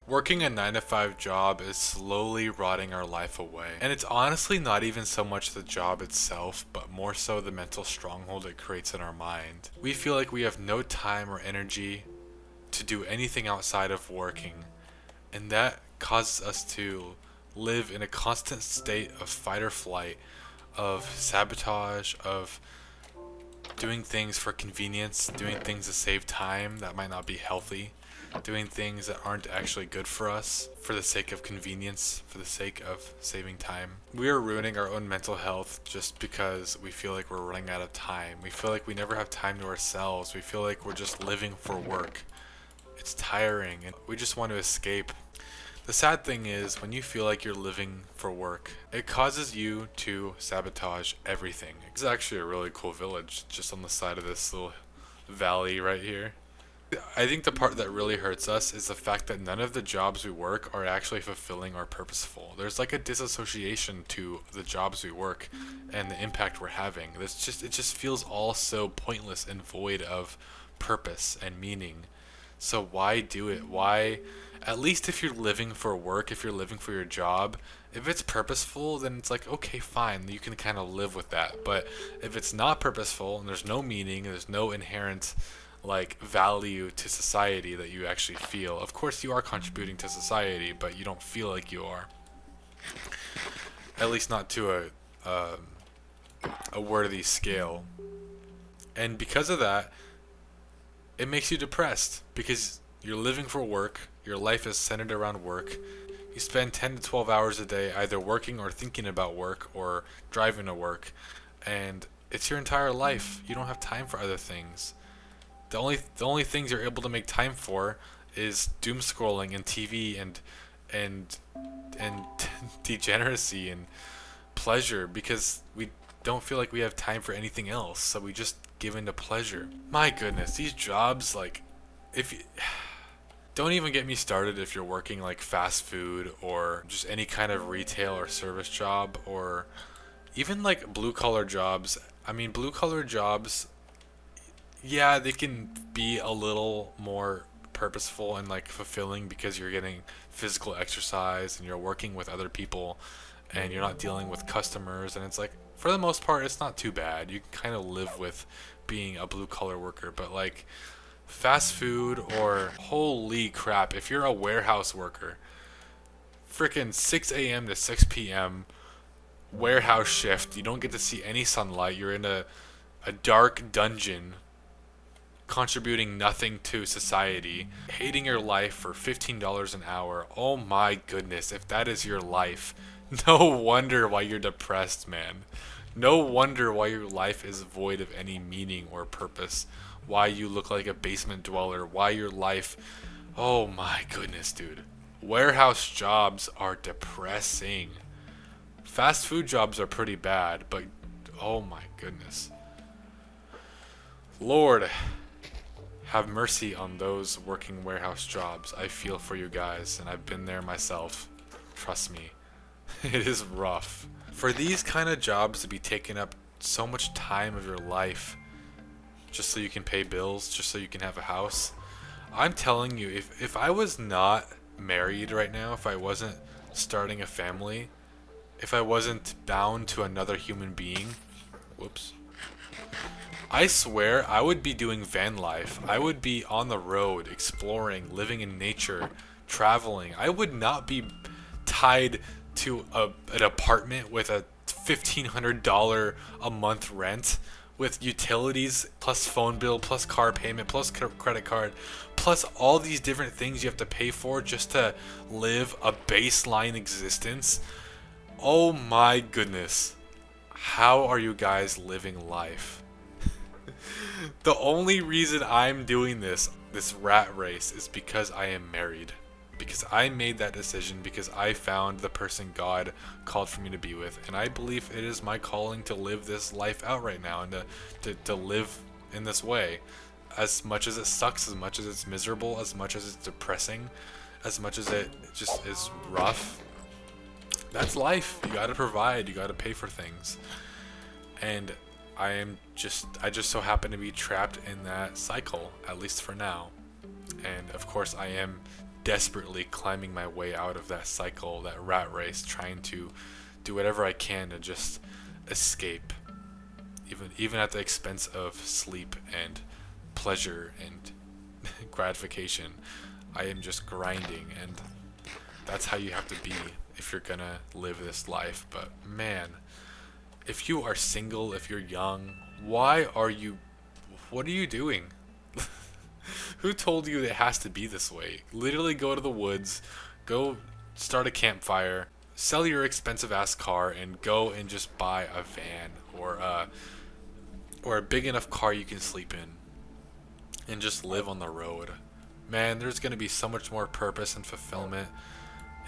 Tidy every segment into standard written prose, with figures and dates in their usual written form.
Working a 9 to 5 job is slowly rotting our life away. And it's honestly not even so much the job itself, but more so the mental stronghold it creates in our mind. We feel like we have no time or energy to do anything outside of working, and that causes us to live in a constant state of fight or flight, of sabotage, of doing things for convenience, doing things to save time that might not be healthy, doing things that aren't actually good for us for the sake of convenience, for the sake of saving time. We are ruining our own mental health just because we feel like we're running out of time. We feel like we never have time to ourselves. We feel like we're just living for work. It's tiring and we just want to escape. The sad thing is, when you feel like you're living for work, it causes you to sabotage everything. It's actually a really cool village just on the side of this little valley right here. I think the part that really hurts us is the fact that none of the jobs we work are actually fulfilling or purposeful. There's like a disassociation to the jobs we work and the impact we're having. It just feels all so pointless and void of purpose and meaning. So why do it? Why, at least if you're living for work, if you're living for your job, if it's purposeful, then it's like, okay, fine, you can kind of live with that. But if it's not purposeful and there's no meaning, there's no inherent like value to society that you actually feel. Of course you are contributing to society, but you don't feel like you are. At least not to a worthy scale. And because of that, it makes you depressed because you're living for work, your life is centered around work. You spend 10 to 12 hours a day either working or thinking about work or driving to work, and it's your entire life. You don't have time for other things. The only things you're able to make time for is doom scrolling and TV and and degeneracy and pleasure, because we don't feel like we have time for anything else, so we just give into pleasure. My goodness, these jobs, like, if you, don't even get me started if you're working like fast food or just any kind of retail or service job, or even like blue collar jobs. I mean, blue collar jobs, yeah, they can be a little more purposeful and like fulfilling because you're getting physical exercise and you're working with other people and you're not dealing with customers, and it's like, for the most part it's not too bad. You can kind of live with being a blue collar worker. But like fast food, or holy crap, if you're a warehouse worker, freaking 6 a.m. to 6 p.m. warehouse shift, you don't get to see any sunlight, you're in a dark dungeon contributing nothing to society, hating your life for $15 an hour. Oh my goodness, if that is your life, no wonder why you're depressed, man. No wonder why your life is void of any meaning or purpose. Why you look like a basement dweller. Why your life. Oh my goodness, dude. Warehouse jobs are depressing. Fast food jobs are pretty bad, but oh my goodness. Lord, have mercy on those working warehouse jobs. I feel for you guys, and I've been there myself. Trust me. It is rough. For these kind of jobs to be taking up so much time of your life just so you can pay bills, just so you can have a house, I'm telling you, if I was not married right now, if I wasn't starting a family, if I wasn't bound to another human being, whoops, I swear I would be doing van life. I would be on the road, exploring, living in nature, traveling. I would not be tied to an apartment with a $1,500 a month rent, with utilities plus phone bill plus car payment plus credit card plus all these different things you have to pay for just to live a baseline existence. Oh my goodness. How are you guys living life? The only reason I'm doing this rat race, is because I am married. Because I made that decision, because I found the person God called for me to be with. And I believe it is my calling to live this life out right now, and to live in this way. As much as it sucks, as much as it's miserable, as much as it's depressing, as much as it just is rough. That's life. You gotta provide, you gotta pay for things. And I just so happen to be trapped in that cycle, at least for now. And of course I am desperately climbing my way out of that cycle, that rat race, trying to do whatever I can to just escape, even at the expense of sleep and pleasure and gratification. I am just grinding, and that's how you have to be if you're gonna live this life. But man, if you are single, if you're young, what are you doing? Who told you it has to be this way? Literally go to the woods, go start a campfire, sell your expensive ass car, and go and just buy a van or a big enough car you can sleep in, and just live on the road. Man, there's gonna be so much more purpose and fulfillment.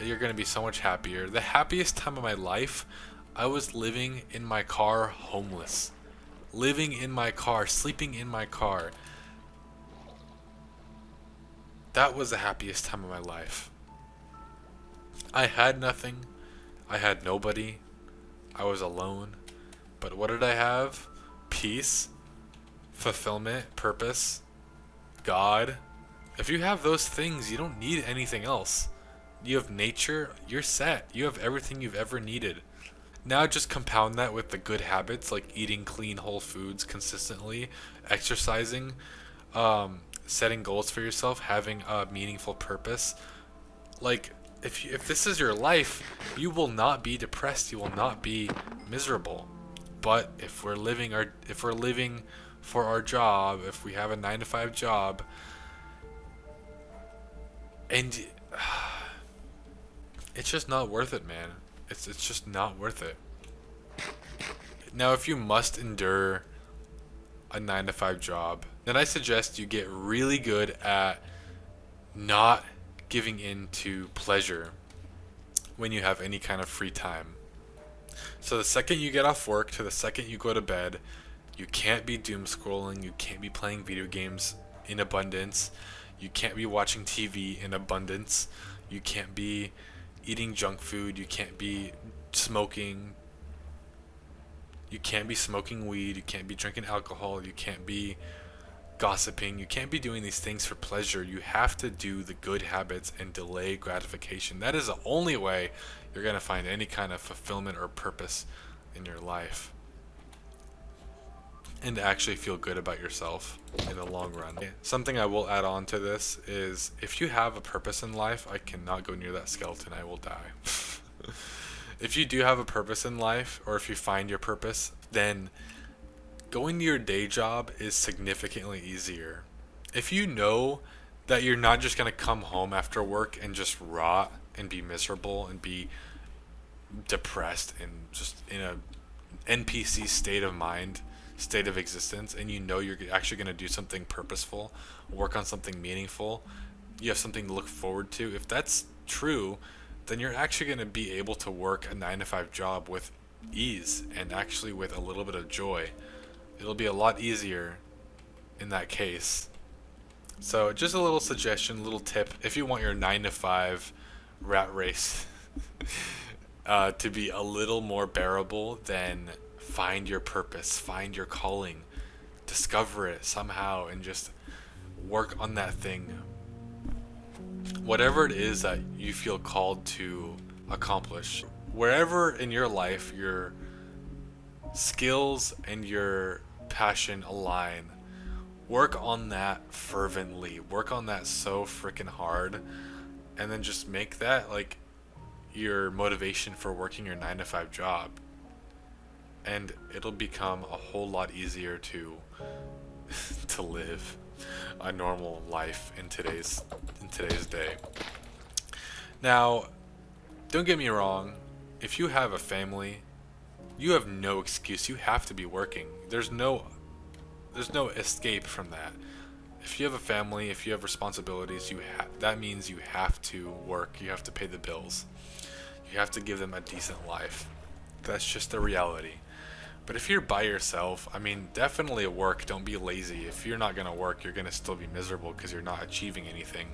You're gonna be so much happier. The happiest time of my life, I was living in my car, homeless, living in my car, sleeping in my car. That was the happiest time of my life. I had nothing. I had nobody. I was alone. But what did I have? Peace, fulfillment, purpose, God. If you have those things, you don't need anything else. You have nature, you're set. You have everything you've ever needed. Now just compound that with the good habits like eating clean whole foods consistently, exercising, setting goals for yourself, having a meaningful purpose. Like if this is your life, you will not be depressed, you will not be miserable. But if we're living for our job, if we have a 9 to 5 job, and it's just not worth it, man. It's just not worth it. Now, if you must endure a 9 to 5 job, then I suggest you get really good at not giving in to pleasure when you have any kind of free time. So the second you get off work to the second you go to bed, you can't be doom scrolling, you can't be playing video games in abundance, you can't be watching TV in abundance, you can't be eating junk food, you can't be smoking, you can't be smoking weed, you can't be drinking alcohol, you can't be gossiping, you can't be doing these things for pleasure. You have to do the good habits and delay gratification. That is the only way you're going to find any kind of fulfillment or purpose in your life, and to actually feel good about yourself in the long run. Something I will add on to this is, if you have a purpose in life, I cannot go near that skeleton, I will die. If you do have a purpose in life, or if you find your purpose, then going to your day job is significantly easier. If you know that you're not just going to come home after work and just rot and be miserable and be depressed and just in a NPC state of mind, state of existence, and you know you're actually going to do something purposeful, work on something meaningful, you have something to look forward to. If that's true, then you're actually going to be able to work a 9 to 5 job with ease and actually with a little bit of joy. It'll be a lot easier in that case. So just a little suggestion, a little tip, if you want your 9 to 5 rat race to be a little more bearable, then find your purpose, find your calling, discover it somehow, and just work on that thing. Whatever it is that you feel called to accomplish, wherever in your life your skills and your passion align, work on that fervently, work on that so freaking hard, and then just make that like your motivation for working your 9 to 5 job, and it'll become a whole lot easier to to live a normal life in today's day. Now, don't get me wrong, if you have a family, you have no excuse. You have to be working. There's no escape from that. If you have a family, if you have responsibilities, that means you have to work. You have to pay the bills. You have to give them a decent life. That's just the reality. But if you're by yourself, I mean, definitely work. Don't be lazy. If you're not going to work, you're going to still be miserable because you're not achieving anything.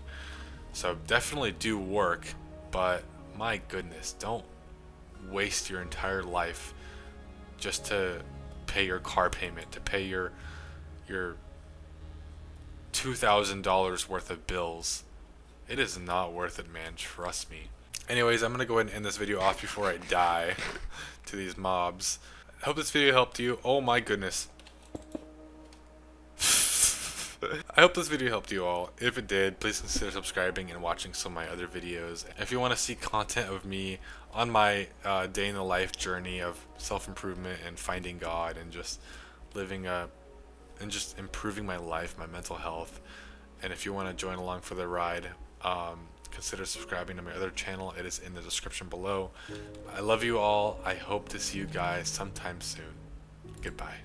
So definitely do work, but my goodness, don't waste your entire life just to pay your car payment, to pay your $2,000 worth of bills. It is not worth it, man. Trust me. Anyways, I'm gonna go ahead and end this video off before I die to these mobs. I hope this video helped you. Oh my goodness. I hope this video helped you all. If it did, please consider subscribing and watching some of my other videos. If you want to see content of me on my day in the life journey of self-improvement and finding God and just living and just improving my life, my mental health, and if you want to join along for the ride, consider subscribing to my other channel. It is in the description below. I love you all. I hope to see you guys sometime soon. Goodbye.